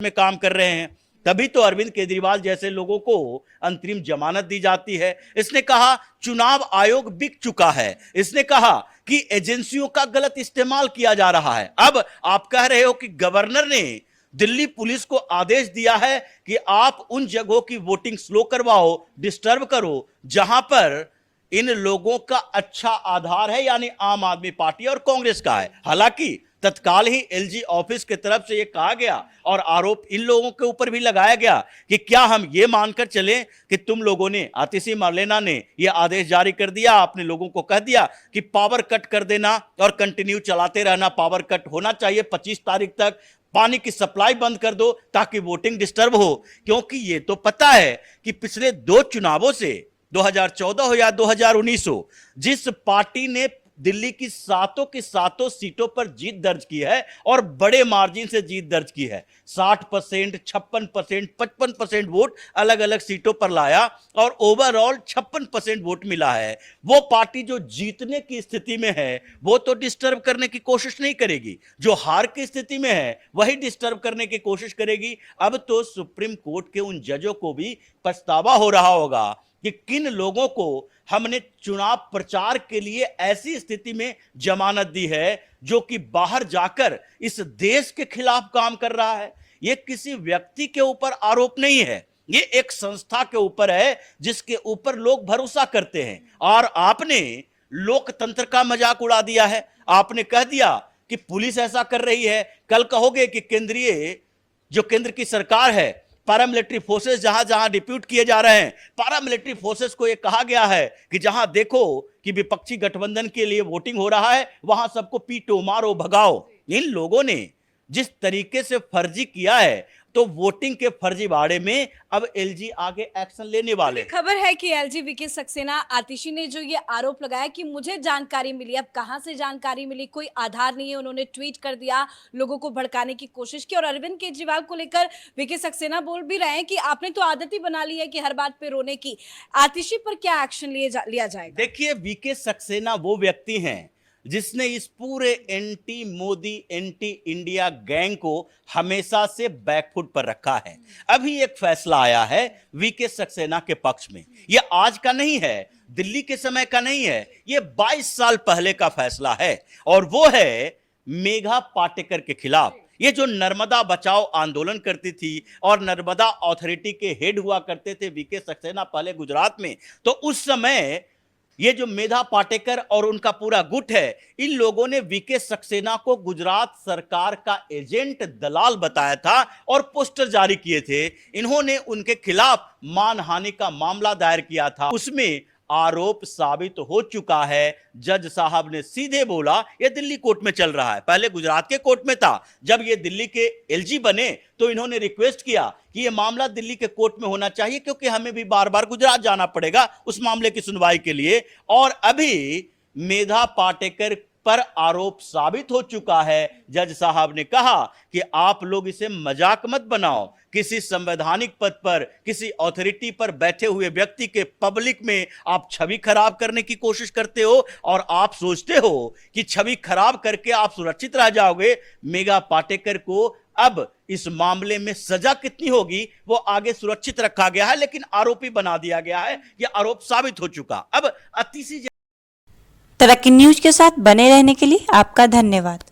में काम कर रहे हैं, तभी तो अरविंद केजरीवाल जैसे लोगों को अंतरिम जमानत दी जाती है। इसने कहा चुनाव आयोग बिक चुका है। इसने कहा कि एजेंसियों का गलत इस्तेमाल किया जा रहा है। अब आप कह रहे हो कि गवर्नर ने दिल्ली पुलिस को आदेश दिया है कि आप उन जगहों की वोटिंग स्लो करवाओ, डिस्टर्ब करो, जहां पर इन लोगों का अच्छा आधार है, यानी आम आदमी पार्टी और कांग्रेस का है। हालांकि तत्काल ही एलजी ऑफिस की तरफ से यह कहा गया और आरोप इन लोगों के ऊपर भी लगाया गया कि क्या हम ये मानकर चलें कि तुम लोगों ने, आतिशी मरलेना ने यह आदेश जारी कर दिया, आपने लोगों को कह दिया कि पावर कट कर देना और कंटिन्यू चलाते रहना, पावर कट होना चाहिए 25 तारीख तक, पानी की सप्लाई बंद कर दो ताकि वोटिंग डिस्टर्ब हो। क्योंकि ये तो पता है कि पिछले 2 चुनावों से, 2014 हो या 2019 हो, जिस पार्टी ने दिल्ली की सातों सीटों पर जीत दर्ज की है और बड़े मार्जिन से जीत दर्ज की है, 60%, 56%, 55% वोट अलग अलग सीटों पर लाया और ओवरऑल 56% वोट मिला है, वो पार्टी जो जीतने की स्थिति में है वो तो डिस्टर्ब करने की कोशिश नहीं करेगी। जो हार की स्थिति में है वही डिस्टर्ब करने की कोशिश करेगी। अब तो सुप्रीम कोर्ट के उन जजों को भी पछतावा हो रहा होगा कि किन लोगों को हमने चुनाव प्रचार के लिए ऐसी स्थिति में जमानत दी है जो कि बाहर जाकर इस देश के खिलाफ काम कर रहा है। यह किसी व्यक्ति के ऊपर आरोप नहीं है, ये एक संस्था के ऊपर है जिसके ऊपर लोग भरोसा करते हैं। और आपने लोकतंत्र का मजाक उड़ा दिया है। आपने कह दिया कि पुलिस ऐसा कर रही है, कल कहोगे कि केंद्र की सरकार है, पैरामिलिट्री फोर्सेस जहां जहां डिप्यूट किए जा रहे हैं, पैरामिलिट्री फोर्सेस को यह कहा गया है कि जहां देखो कि विपक्षी गठबंधन के लिए वोटिंग हो रहा है वहां सबको पीटो, मारो, भगाओ। इन लोगों ने जिस तरीके से फर्जी किया है, तो वोटिंग के फर्जीवाड़े में अब एलजी आगे एक्शन लेने वाले। खबर है कि एलजी वीके सक्सेना आतिशी ने जो ये आरोप लगाया कि मुझे जानकारी मिली, अब कहां से जानकारी मिली कोई आधार नहीं है, उन्होंने ट्वीट कर दिया, लोगों को भड़काने की कोशिश की। और अरविंद केजरीवाल को लेकर वीके सक्सेना बोल भी रहे हैं कि आपने तो आदत ही बना ली है कि हर बात पे रोने की। आतिशी पर क्या एक्शन लिया जाएगा? देखिए, वीके सक्सेना वो व्यक्ति हैं जिसने इस पूरे anti Modi, anti India gang को हमेशा से बैकफुट पर रखा है। अभी एक फैसला आया है वीके सक्सेना के पक्ष में। यह आज का नहीं है, दिल्ली के समय का नहीं है, यह 22 साल पहले का फैसला है और वो है मेघा पाटेकर के खिलाफ। ये जो नर्मदा बचाओ आंदोलन करती थी और नर्मदा अथॉरिटी के हेड हुआ करते थे वीके सक्सेना पहले गुजरात में, तो उस समय ये जो मेधा पाटेकर और उनका पूरा गुट है, इन लोगों ने वीके सक्सेना को गुजरात सरकार का एजेंट, दलाल बताया था और पोस्टर जारी किए थे। इन्होंने उनके खिलाफ मानहानि का मामला दायर किया था, उसमें आरोप साबित हो चुका है। जज साहब ने सीधे बोला यह दिल्ली कोर्ट में चल रहा है, पहले गुजरात के कोर्ट में था। जब ये दिल्ली के एलजी बने तो इन्होंने रिक्वेस्ट किया कि यह मामला दिल्ली के कोर्ट में होना चाहिए, क्योंकि हमें भी बार बार गुजरात जाना पड़ेगा उस मामले की सुनवाई के लिए। और अभी मेधा पाटेकर पर आरोप साबित हो चुका है। जज साहब ने कहा कि आप लोग इसे मजाक मत बनाओ, किसी संवैधानिक पद पर, किसी अथॉरिटी पर बैठे हुए व्यक्ति के पब्लिक में आप छवि खराब करने की कोशिश करते हो और आप सोचते हो कि छवि खराब करके आप सुरक्षित रह जाओगे। मेघा पाटेकर को अब इस मामले में सजा कितनी होगी वो आगे सुरक्षित रखा गया है, लेकिन आरोपी बना दिया गया है। यह आरोप साबित हो चुका। अब अतिशी तरक्की न्यूज के साथ बने रहने के लिए आपका धन्यवाद।